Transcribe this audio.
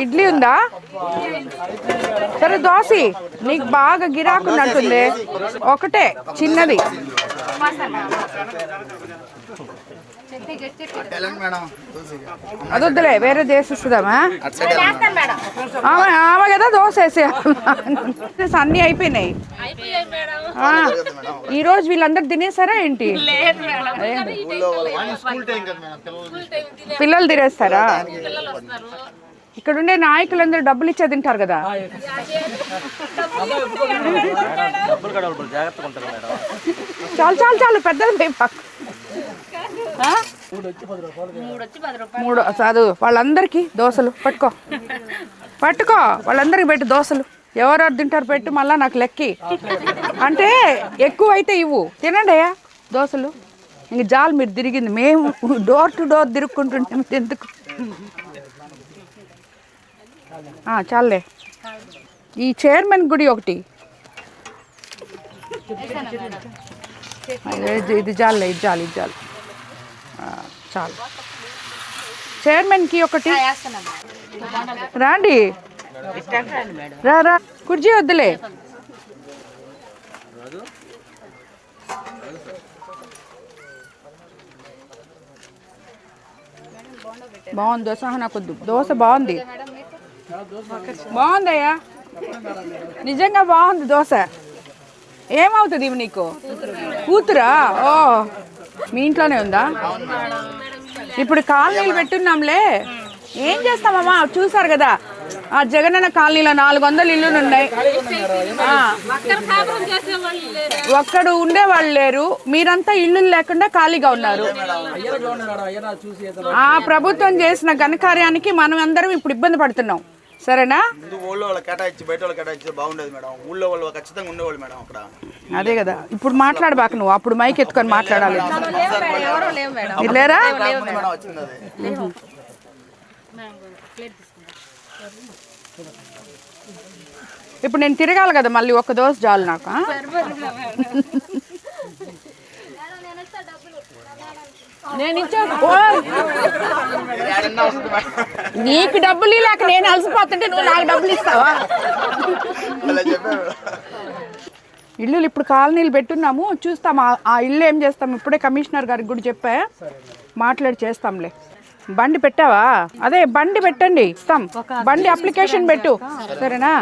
ఇడ్లీ ఉందా? సరే దోశ నీకు బాగా గిరాకున్నట్టుంది. ఒకటే చిన్నది. అదొద్దులే, వేరే చేసిస్తుందామా? ఆమె కదా దోశ వేసే. అన్నీ అయిపోయినాయి. ఈరోజు వీళ్ళందరూ తినేసారా ఏంటి? పిల్లలు తినేస్తారా? ఇక్కడ ఉండే నాయకులందరూ డబ్బులు ఇచ్చే తింటారు కదా. చాలు చాలు చాలు, పెద్దలు మూడు చదువు. వాళ్ళందరికీ దోశలు పట్టుకో పట్టుకో, వాళ్ళందరికి పెట్టు దోశలు. ఎవరెవరు తింటారు పెట్టు, మళ్ళా నాకు లెక్కి. అంటే ఎక్కువ అయితే ఇవ్వు, తినండి అయ్యా దోశలు. ఇంక జాలు మీరు తిరిగింది, మేము డోర్ టు డోర్ తిరుక్కుంటుంటే మీరు ఎందుకు? చాలే. ఈ చైర్మన్ గుడి ఒకటి, ఇది జాలే, ఇది చాలు, ఇది చాలు, చాలు. చైర్మన్కి ఒకటి రాండి. రా రా, కుర్చీ వద్దులే. బాగుంది దోశ, నాకు వద్దు. దోశ బాగుంది, బాగుందయ్యా, నిజంగా బాగుంది దోశ. ఏమవుతుంది ఇవి నీకు? కూతురా? ఓ, మీ ఇంట్లోనే ఉందా? ఇప్పుడు కాలనీలు పెట్టున్నాంలే, ఏం చేస్తామమ్మా? చూసారు కదా, ఆ జగనన్న కాలనీలో 400 ఇల్లులు ఉన్నాయి. ఒక్కడు ఉండేవాళ్ళు లేరు. మీరంతా ఇల్లు లేకుండా ఖాళీగా ఉన్నారు. ఆ ప్రభుత్వం చేసిన ఘనకార్యానికి మనం అందరం ఇప్పుడు ఇబ్బంది పడుతున్నాం. సరేనా? అదే కదా, ఇప్పుడు మాట్లాడబాక నువ్వు. అప్పుడు మైక్ ఎత్తుకొని మాట్లాడాలి. లేరా? ఇప్పుడు నేను తిరగాలి కదా మళ్ళీ. ఒక్క దోశ చాలు నాకు. నేను నీకు డబ్బులు లేక నేను అలసిపోతుంటే నువ్వు నాకు డబ్బులు ఇస్తావా? ఇల్లులు ఇప్పుడు కాలనీలు పెట్టున్నాము, చూస్తాం ఆ ఇల్లు ఏం చేస్తాం. ఇప్పుడే కమిషనర్ గారికి కూడా చెప్పా, మాట్లాడి చేస్తాంలే. బండి పెట్టావా? అదే బండి పెట్టండి, ఇస్తాం. బండి అప్లికేషన్ పెట్టు, సరేనా?